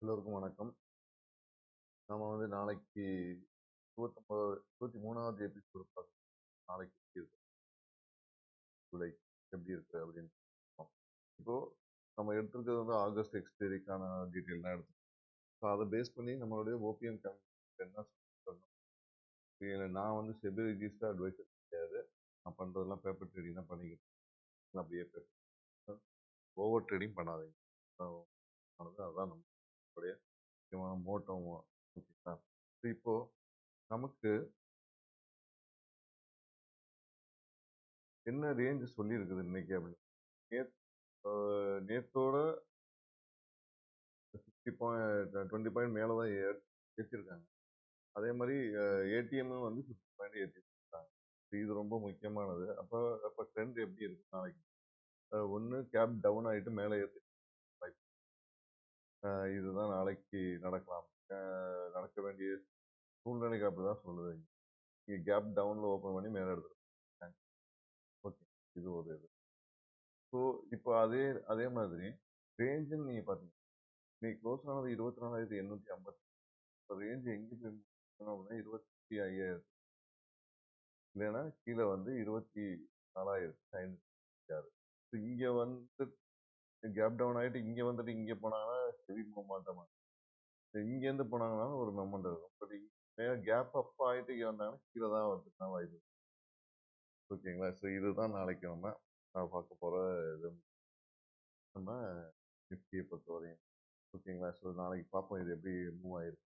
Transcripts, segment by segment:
எல்லோருக்கும் வணக்கம். நம்ம நாளைக்கு 23வது எபிசோடு பார்க்கலாம். நாளைக்கு எப்படி இருக்கு, ஜூலை எப்படி இருக்கு அப்படின்னு பார்ப்போம். இப்போ நம்ம எடுத்திருக்கிறது ஆகஸ்ட் எக்ஸ்பைரிக்கான டீட்டெயில் தான் எடுத்துருக்கோம். ஸோ அதை பேஸ் பண்ணி நம்மளுடைய ஓபிஎம் என்ன சொல்லணும். நான் செபி ரிஜிஸ்டர் அட்வைசர் கிடையாது. நான் பண்ணுறதெல்லாம் பேப்பர் ட்ரேடிங் தான் பண்ணிக்கிட்டு அப்படியே பேப்பர் ஓவர் ட்ரேடிங் பண்ணாதீங்க. அதுதான் நம்மளுடைய முக்கியமான மோட்டோ. ஓகேங்களா? இப்போ நமக்கு என்ன ரேஞ்ச் சொல்லியிருக்குது இன்னைக்கு அப்படின்னு நேத்தோட 20 பாயிண்ட் மேலே தான் ஏற்றிருக்காங்க. அதே மாதிரி ஏடிஎம் 50 பாயிண்ட் ஏற்றிருக்காங்க. இது ரொம்ப முக்கியமானது. அப்போ ட்ரெண்ட் எப்படி இருக்கு நாளைக்கு? ஒன்று கேப் டவுன் ஆகிட்டு மேலே ஏற்றி இதுதான் நாளைக்கு நடக்கலாம். நடக்க வேண்டிய சூழ்நிலைக்கு அப்படிதான் சொல்லுது. இங்கே கேப் டவுனில் ஓப்பன் பண்ணி மேலே எடுத்துருக்காங்க. ஓகே, இது ஒரு இது. ஸோ இப்போ அதே அதே மாதிரி ரேஞ்சுன்னு நீங்கள் பார்த்தீங்கன்னா இன்னைக்கு க்ளோஸ் ஆனது 24,850. இப்போ ரேஞ்ச் எங்கே போய் அப்படின்னா 25,000 இல்லைன்னா கீழே 24,506. இங்கே கேப் டவுன் ஆகிட்டு இங்கே வந்துட்டு இங்கே போனாங்கன்னா ஹெவி மூவ்மெண்ட். இங்கேருந்து போனாங்கன்னா ஒரு மூவ்மெண்ட் இருக்கும். பட் இங்கே கேப் அப் ஆகிட்டு இங்கே வந்தாங்கன்னா கீழே தான் வந்துட்டு வாய்ப்பு. ஓகேங்களா? ஸோ இதுதான் நாளைக்கு நம்ம பார்க்க போகிற இது நம்ம நிஃப்டியை பொறுத்தவரையும். ஓகேங்களா? ஸோ நாளைக்கு பார்ப்போம் இது எப்படி மூவ் ஆயிருக்கு.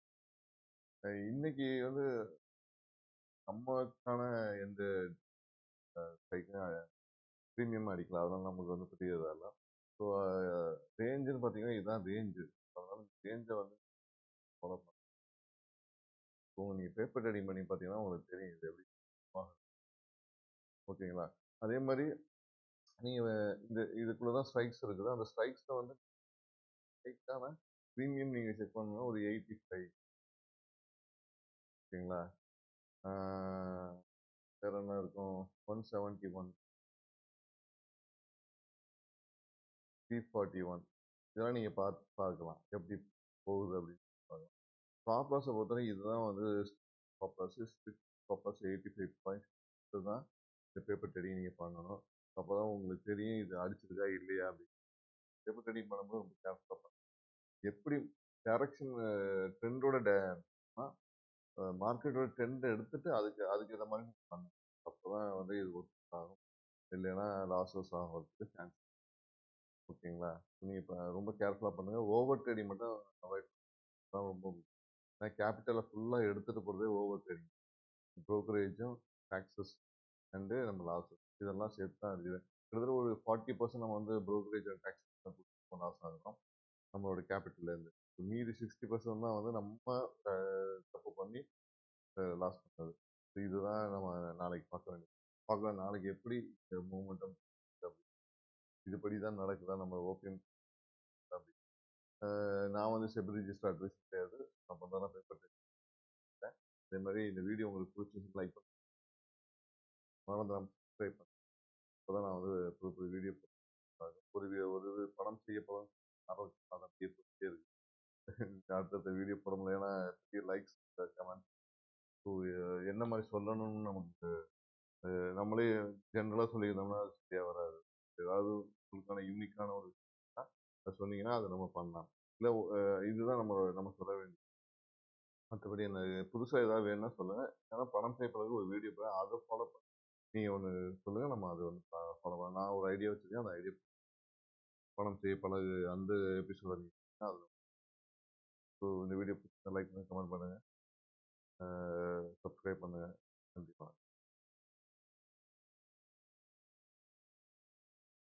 இன்னைக்கு நம்மக்கான எந்த ப்ரீமியம் அடிக்கலாம், அதெல்லாம் நமக்கு புரியறதில்ல. ஸோ ரேஞ்சுன்னு பார்த்தீங்கன்னா இதுதான் ரேஞ்சு. அதனால ரேஞ்சை ஃபாலோ பண்ண. ஸோ நீங்கள் பேப்பர் ரெடி பண்ணி பார்த்தீங்கன்னா உங்களுக்கு தெரியும் இது எப்படி. ஓகேங்களா? அதே மாதிரி நீங்கள் இதுக்குள்ள தான் ஸ்ட்ரைக்ஸ் இருக்குது. அந்த ஸ்ட்ரைக்ஸில் ஸ்ட்ரைக்கான ப்ரீமியம் நீங்கள் செக் பண்ணணும்னா ஒரு 85. ஓகேங்களா? வேற என்ன இருக்கும்? 171, 341. இதெல்லாம் நீங்கள் பார்க்கலாம் எப்படி போகுது அப்படின்னு பார்க்கலாம். ஸ்டாப் லாஸை பொறுத்தவரை இதுதான் stop loss. Stop loss 85 point. இதுதான் இந்த பேப்பர் ட்ரேடிங் நீங்கள் பண்ணணும். அப்போ தான் உங்களுக்கு தெரியும் இது அடிச்சிருக்கா இல்லையா அப்படின்னு. பேப்பர் ட்ரேடிங் பண்ணும்போது ரொம்ப கேர்ஃபுல்லாக பண்ணணும். எப்படி டைரக்ஷன் ட்ரெண்டோட மார்க்கெட்டோட ட்ரெண்ட் எடுத்துட்டு அதுக்கு இந்த மாதிரி பண்ணணும். அப்போ தான் இது ஒர்க் ஆகும். இல்லைன்னா லாஸஸ் ஆகிறதுக்கு சான்ஸ். ஓகேங்களா? நீங்கள் இப்போ ரொம்ப கேர்ஃபுல்லாக பண்ணுங்கள். ஓவர் ட்ரேடிங் மட்டும் அவாய்ட் தான் ரொம்ப முக்கியம். ஏன்னா கேபிட்டலை ஃபுல்லாக எடுத்துகிட்டு போகிறதே ஓவர் ட்ரேடிங். ப்ரோக்கரேஜும் டாக்ஸஸ் அண்டு நம்ம லாஸஸ் இதெல்லாம் சேர்த்து தான் இருக்குது. கிட்டத்தட்ட ஒரு 40% நம்ம ப்ரோக்கரேஜ் அண்ட் டாக்ஸஸ் லாஸ் ஆகிறோம் நம்மளோட கேபிட்டல்லேருந்து. மீதி 60% தான் நம்ம தப்பு பண்ணி லாஸ் பண்ணுறது. இதுதான் நம்ம நாளைக்கு பார்க்க வேண்டியது. பார்க்கலாம் நாளைக்கு எப்படி மூமெண்டம் இதுபடி தான் நடக்குதா நம்ம ஓபிஎம் அப்படி. நான் செபி ரிஜிஸ்டர் அட்வைஸ் கிடையாது. நான் பண்ணுறதா பேப்பர். அதே மாதிரி இந்த வீடியோ உங்களுக்கு பிடிச்சிருந்து லைக் பண்ணி மறந்துடாம சப்ஸ்கிரைப் பண்ணுங்க. அப்போ தான் நான் புது புது வீடியோ ஒரு படம் செய்யப்படும் ஆரோக்கியம் அப்படியே போயிட்டே இருக்கு. அடுத்தடுத்த வீடியோ போட முடியல. ஏன்னா லைக்ஸ் கமெண்ட். ஸோ என்ன மாதிரி சொல்லணும்னு நமக்கு நம்மளே ஜென்ரலாக சொல்லியிருந்தோம்னா அது சரியாக வராது. ஏதாவது உங்களுக்கான யூனிக்கான ஒரு அதை சொன்னீங்கன்னா அதை நம்ம பண்ணலாம். இல்லை இதுதான் நம்ம சொல்ல வேண்டியது. மற்றபடி என்ன புதுசாக ஏதாவது வேணும்னா சொல்லுங்கள். ஏன்னா பணம் செய்யப்படுறது ஒரு வீடியோ போய் அதை ஃபாலோ பண்ணி நீங்கள் ஒன்று சொல்லுங்கள். நம்ம அதை ஃபாலோ பண்ணலாம். நான் ஒரு ஐடியா வச்சுருக்கேன். அந்த ஐடியா பணம் செய்ய பழகு அந்த எபிசோட நீங்கள் அதில். ஸோ இந்த வீடியோ லைக் பண்ணி கமெண்ட் பண்ணுங்கள், சப்ஸ்கிரைப் பண்ணுங்கள். கண்டிப்பாக.